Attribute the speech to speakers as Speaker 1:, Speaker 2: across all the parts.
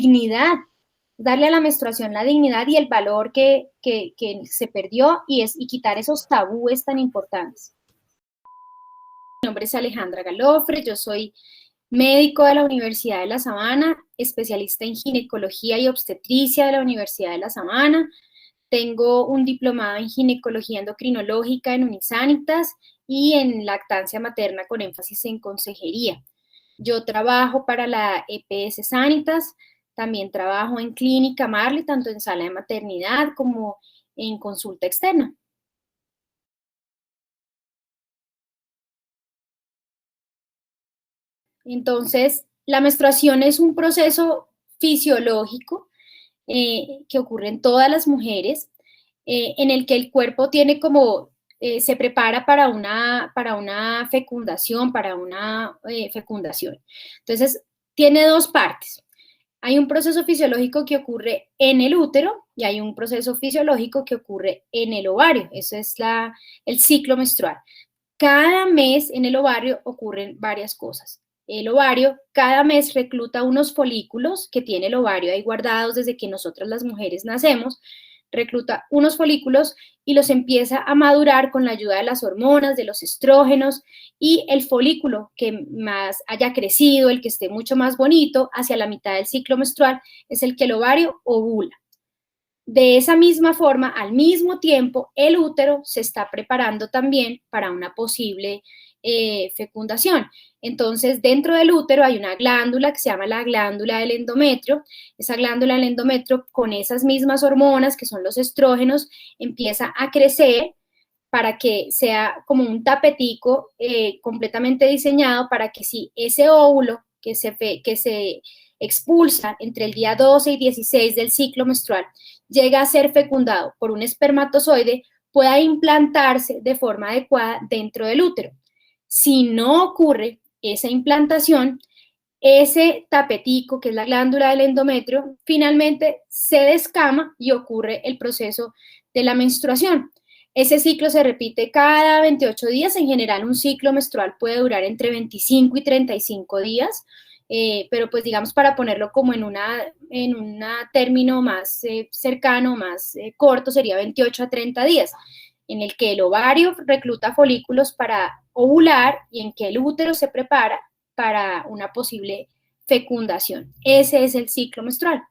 Speaker 1: dignidad, darle a la menstruación la dignidad y el valor que se perdió y quitar esos tabúes tan importantes. Mi nombre es Alejandra Galofre, yo soy médico de la Universidad de La Sabana, especialista en ginecología y obstetricia de la Universidad de La Sabana. Tengo un diplomado en ginecología endocrinológica en Unisanitas y en lactancia materna con énfasis en consejería. Yo trabajo para la EPS Sanitas, también trabajo en clínica Marley, tanto en sala de maternidad como en consulta externa. Entonces, la menstruación es un proceso fisiológico que ocurre en todas las mujeres, en el que el cuerpo tiene como, se prepara para una fecundación, fecundación. Entonces, tiene dos partes. Hay un proceso fisiológico que ocurre en el útero y hay un proceso fisiológico que ocurre en el ovario. Eso es el ciclo menstrual. Cada mes en el ovario ocurren varias cosas. El ovario cada mes recluta unos folículos que tiene el ovario ahí guardados desde que nosotras las mujeres nacemos, recluta unos folículos y los empieza a madurar con la ayuda de las hormonas, de los estrógenos, y el folículo que más haya crecido, el que esté mucho más bonito, hacia la mitad del ciclo menstrual, es el que el ovario ovula. De esa misma forma, al mismo tiempo, el útero se está preparando también para una posible fecundación. Entonces, dentro del útero hay una glándula que se llama la glándula del endometrio. Esa glándula del endometrio, con esas mismas hormonas, que son los estrógenos, empieza a crecer para que sea como un tapetico completamente diseñado para que si ese óvulo que se expulsa entre el día 12 y 16 del ciclo menstrual llega a ser fecundado por un espermatozoide, pueda implantarse de forma adecuada dentro del útero. Si no ocurre esa implantación, ese tapetico, que es la glándula del endometrio, finalmente se descama y ocurre el proceso de la menstruación. Ese ciclo se repite cada 28 días. En general, un ciclo menstrual puede durar entre 25 y 35 días, pero pues digamos, para ponerlo como en un término más cercano, más corto, sería 28 a 30 días, en el que el ovario recluta folículos para ovular y en que el útero se prepara para una posible fecundación. Ese es el ciclo menstrual.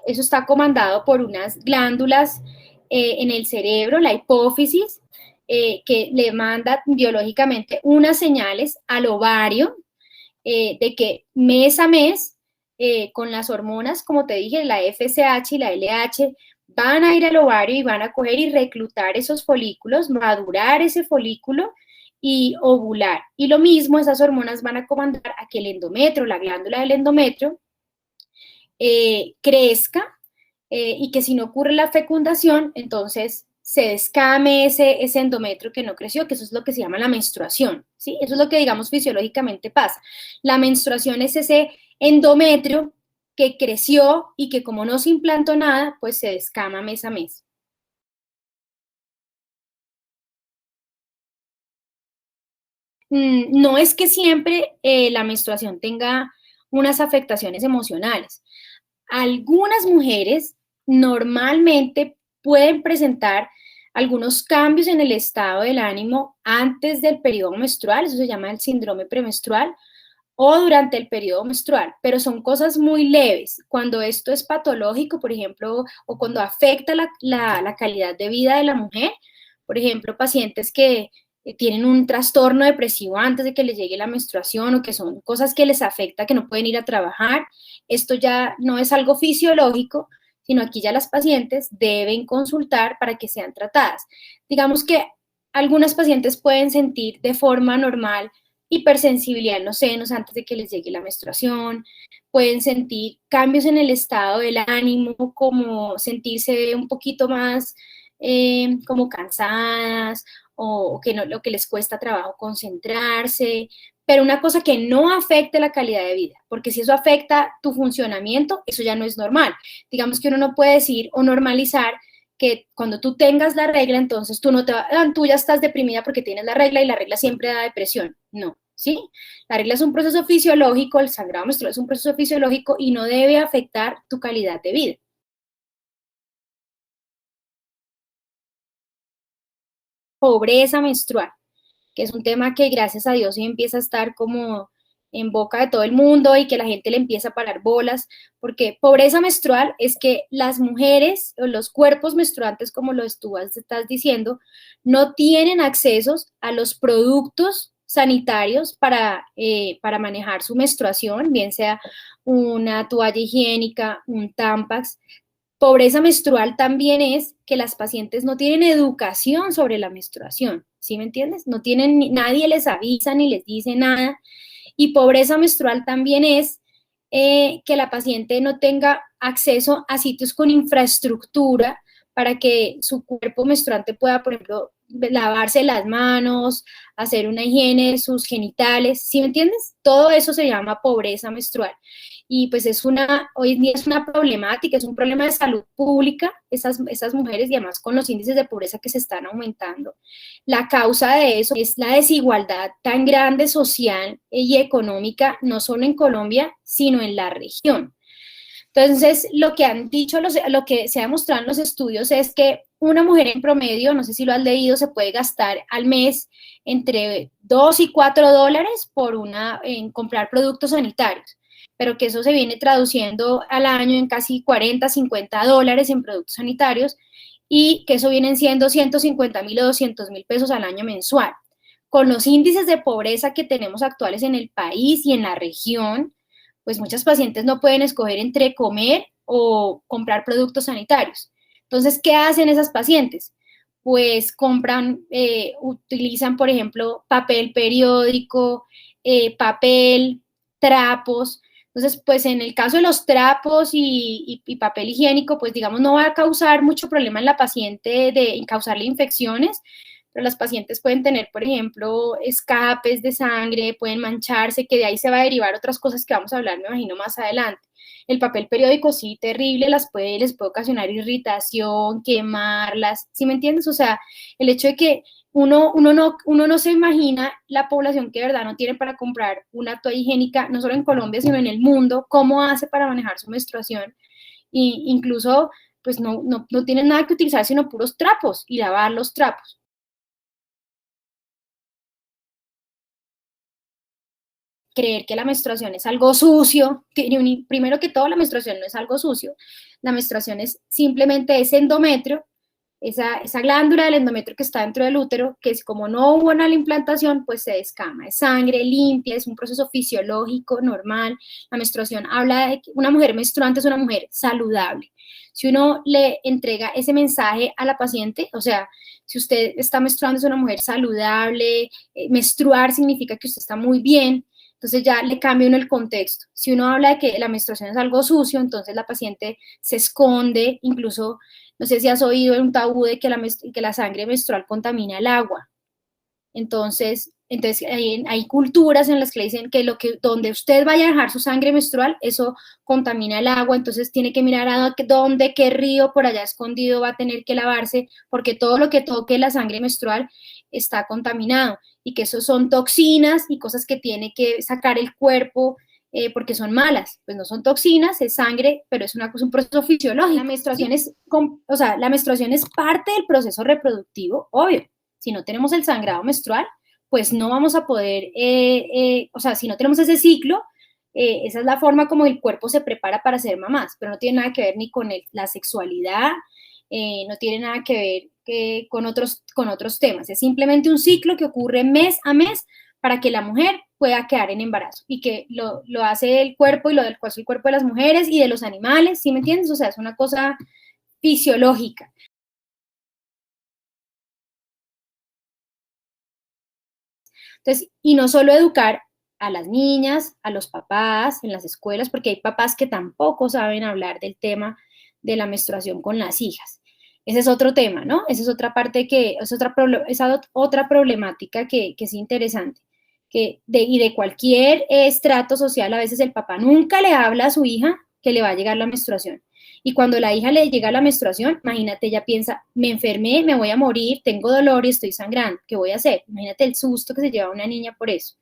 Speaker 1: Eso está comandado por unas glándulas en el cerebro, la hipófisis, que le manda biológicamente unas señales al ovario de que mes a mes, con las hormonas, como te dije, la FSH y la LH, van a ir al ovario y van a coger y reclutar esos folículos, madurar ese folículo y ovular. Y lo mismo, esas hormonas van a comandar a que el endometrio, la glándula del endometrio, crezca y que si no ocurre la fecundación, entonces se descame ese endometrio que no creció, que eso es lo que se llama la menstruación, ¿sí? Eso es lo que, digamos, fisiológicamente pasa. La menstruación es ese endometrio que creció y que como no se implantó nada, pues se descama mes a mes. No es que siempre la menstruación tenga unas afectaciones emocionales. Algunas mujeres normalmente pueden presentar algunos cambios en el estado del ánimo antes del periodo menstrual, eso se llama el síndrome premenstrual, o durante el periodo menstrual, pero son cosas muy leves. Cuando esto es patológico, por ejemplo, o cuando afecta la calidad de vida de la mujer, por ejemplo, pacientes que tienen un trastorno depresivo antes de que les llegue la menstruación o que son cosas que les afecta, que no pueden ir a trabajar, esto ya no es algo fisiológico, sino aquí ya las pacientes deben consultar para que sean tratadas. Digamos que algunas pacientes pueden sentir de forma normal hipersensibilidad en los senos antes de que les llegue la menstruación, pueden sentir cambios en el estado del ánimo, como sentirse un poquito más como cansadas o que no, lo que les cuesta trabajo concentrarse, pero una cosa que no afecte la calidad de vida, porque si eso afecta tu funcionamiento, eso ya no es normal. Digamos que uno no puede decir o normalizar que cuando tú tengas la regla, entonces tú no te tú ya estás deprimida porque tienes la regla y la regla siempre da depresión. No, ¿sí? La regla es un proceso fisiológico, el sangrado menstrual es un proceso fisiológico y no debe afectar tu calidad de vida. Pobreza menstrual, que es un tema que gracias a Dios hoy empieza a estar como en boca de todo el mundo y que la gente le empieza a parar bolas, porque pobreza menstrual es que las mujeres o los cuerpos menstruantes, como lo estás diciendo, no tienen accesos a los productos sanitarios para manejar su menstruación, bien sea una toalla higiénica, un Tampax. Pobreza menstrual también es que las pacientes no tienen educación sobre la menstruación, ¿sí me entiendes? No tienen, nadie les avisa ni les dice nada. Y pobreza menstrual también es que la paciente no tenga acceso a sitios con infraestructura para que su cuerpo menstruante pueda, por ejemplo, lavarse las manos, hacer una higiene de sus genitales, ¿sí me entiendes? Todo eso se llama pobreza menstrual. Y pues hoy en día es una problemática, es un problema de salud pública, esas mujeres y además con los índices de pobreza que se están aumentando. La causa de eso es la desigualdad tan grande social y económica, no solo en Colombia, sino en la región. Entonces, lo que han dicho, lo que se ha demostrado en los estudios es que una mujer en promedio, no sé si lo has leído, se puede gastar al mes entre $2 y $4 en comprar productos sanitarios, pero que eso se viene traduciendo al año en casi $40, $50 en productos sanitarios y que eso vienen siendo 150,000 o 200,000 pesos al año mensual. Con los índices de pobreza que tenemos actuales en el país y en la región, pues muchas pacientes no pueden escoger entre comer o comprar productos sanitarios. Entonces, ¿qué hacen esas pacientes? Pues utilizan, por ejemplo, papel periódico, papel, trapos. Entonces, pues en el caso de los trapos y papel higiénico, pues digamos, no va a causar mucho problema en la paciente de causarle infecciones, pero las pacientes pueden tener, por ejemplo, escapes de sangre, pueden mancharse, que de ahí se va a derivar otras cosas que vamos a hablar, me imagino, más adelante. El papel periódico, sí, terrible, les puede ocasionar irritación, quemarlas, ¿sí me entiendes? O sea, el hecho de que uno no se imagina la población que de verdad no tiene para comprar una toalla higiénica, no solo en Colombia, sino en el mundo, cómo hace para manejar su menstruación. Y incluso, pues no tienen nada que utilizar, sino puros trapos y lavar los trapos. Creer que la menstruación es algo sucio. Primero que todo, la menstruación no es algo sucio. La menstruación simplemente es endometrio, esa glándula del endometrio que está dentro del útero, que es como no hubo una implantación, pues se descama. Es sangre limpia, es un proceso fisiológico normal. La menstruación habla de que una mujer menstruante es una mujer saludable. Si uno le entrega ese mensaje a la paciente, o sea, si usted está menstruando es una mujer saludable, menstruar significa que usted está muy bien, entonces ya le cambia uno el contexto. Si uno habla de que la menstruación es algo sucio, entonces la paciente se esconde, incluso, no sé si has oído un tabú de que la sangre menstrual contamina el agua. Entonces hay culturas en las que le dicen que donde usted vaya a dejar su sangre menstrual, eso contamina el agua, entonces tiene que mirar a dónde, qué río por allá escondido va a tener que lavarse, porque todo lo que toque la sangre menstrual está contaminado y que eso son toxinas y cosas que tiene que sacar el cuerpo porque son malas. Pues no son toxinas, es sangre, pero es un proceso fisiológico. La menstruación es parte del proceso reproductivo, obvio. Si no tenemos el sangrado menstrual, pues no vamos a poder, si no tenemos ese ciclo, esa es la forma como el cuerpo se prepara para ser mamás, pero no tiene nada que ver ni con la sexualidad, no tiene nada que ver con otros temas. Es simplemente un ciclo que ocurre mes a mes para que la mujer pueda quedar en embarazo y que lo hace el cuerpo y lo del cual es el cuerpo de las mujeres y de los animales, ¿sí me entiendes? O sea, es una cosa fisiológica. Entonces, y no solo educar a las niñas, a los papás en las escuelas, porque hay papás que tampoco saben hablar del tema de la menstruación con las hijas. Ese es otro tema, ¿no? Esa es otra parte esa otra problemática que es interesante. Y de cualquier estrato social, a veces el papá nunca le habla a su hija que le va a llegar la menstruación. Y cuando la hija le llega la menstruación, imagínate, ella piensa, me enfermé, me voy a morir, tengo dolor y estoy sangrando, ¿qué voy a hacer? Imagínate el susto que se lleva una niña por eso.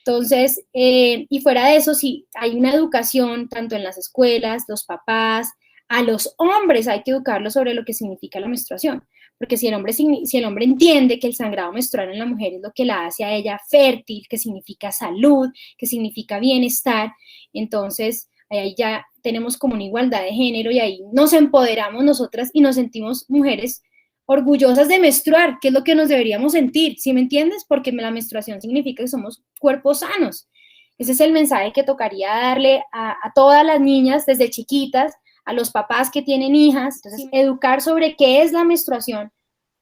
Speaker 1: Entonces, y fuera de eso, sí, hay una educación tanto en las escuelas, los papás, a los hombres hay que educarlos sobre lo que significa la menstruación, porque si el hombre entiende que el sangrado menstrual en la mujer es lo que la hace a ella fértil, que significa salud, que significa bienestar, entonces ahí ya tenemos como una igualdad de género y ahí nos empoderamos nosotras y nos sentimos mujeres orgullosas de menstruar, que es lo que nos deberíamos sentir, ¿sí me entiendes? Porque la menstruación significa que somos cuerpos sanos. Ese es el mensaje que tocaría darle a todas las niñas desde chiquitas, a los papás que tienen hijas, entonces educar sobre qué es la menstruación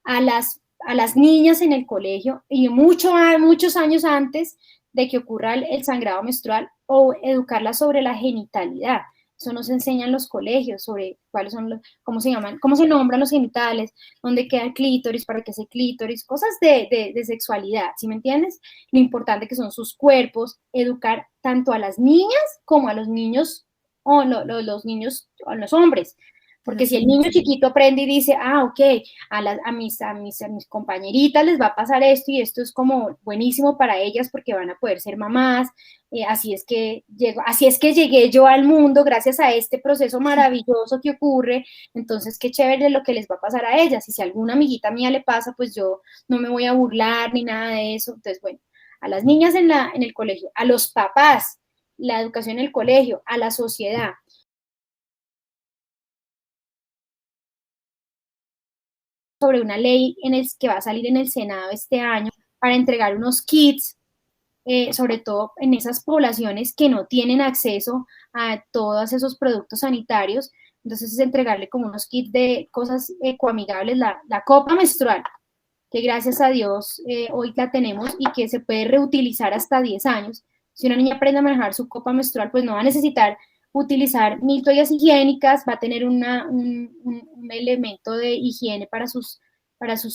Speaker 1: a las niñas en el colegio y muchos años antes de que ocurra el sangrado menstrual o educarlas sobre la genitalidad. Eso nos enseñan los colegios sobre cuáles son cómo se llaman, cómo se nombran los genitales, dónde queda el clítoris, para qué es el clítoris, cosas de sexualidad, ¿sí me entiendes? Lo importante que son sus cuerpos, educar tanto a las niñas como a los niños o los niños o los hombres. Porque si el niño chiquito aprende y dice, ok, a mis compañeritas les va a pasar esto y esto es como buenísimo para ellas porque van a poder ser mamás, así es que llegué yo al mundo gracias a este proceso maravilloso que ocurre, entonces qué chévere lo que les va a pasar a ellas, y si a alguna amiguita mía le pasa, pues yo no me voy a burlar ni nada de eso. Entonces, bueno, a las niñas en el colegio, a los papás, la educación en el colegio, a la sociedad, sobre una ley que va a salir en el Senado este año para entregar unos kits, sobre todo en esas poblaciones que no tienen acceso a todos esos productos sanitarios. Entonces es entregarle como unos kits de cosas ecoamigables, la copa menstrual, que gracias a Dios hoy la tenemos y que se puede reutilizar hasta 10 años. Si una niña aprende a manejar su copa menstrual, pues no va a necesitar utilizar 1000 toallas higiénicas, va a tener un elemento de higiene para sus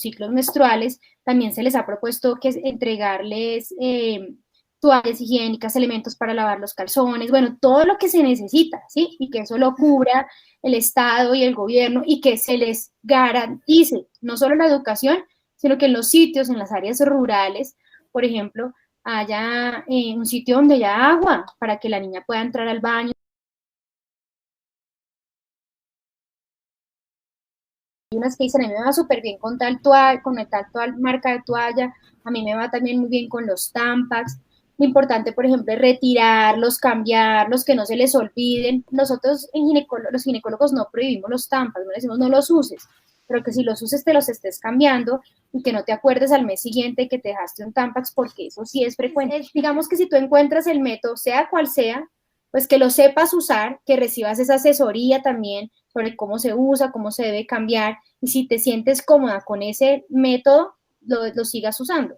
Speaker 1: ciclos menstruales. También se les ha propuesto que entregarles toallas higiénicas, elementos para lavar los calzones, bueno, todo lo que se necesita, ¿sí? Y que eso lo cubra el Estado y el gobierno y que se les garantice no solo la educación, sino que en los sitios, en las áreas rurales, por ejemplo, haya un sitio donde haya agua para que la niña pueda entrar al baño. Hay unas que dicen, a mí me va súper bien con tal toalla, con tal marca de toalla, a mí me va también muy bien con los Tampax. Lo importante, por ejemplo, es retirarlos, cambiarlos, que no se les olviden. Nosotros los ginecólogos no prohibimos los Tampax, no decimos no los uses, pero que si los uses te los estés cambiando y que no te acuerdes al mes siguiente que te dejaste un Tampax, porque eso sí es frecuente. Digamos que si tú encuentras el método, sea cual sea, pues que lo sepas usar, que recibas esa asesoría también sobre cómo se usa, cómo se debe cambiar, y si te sientes cómoda con ese método, lo sigas usando.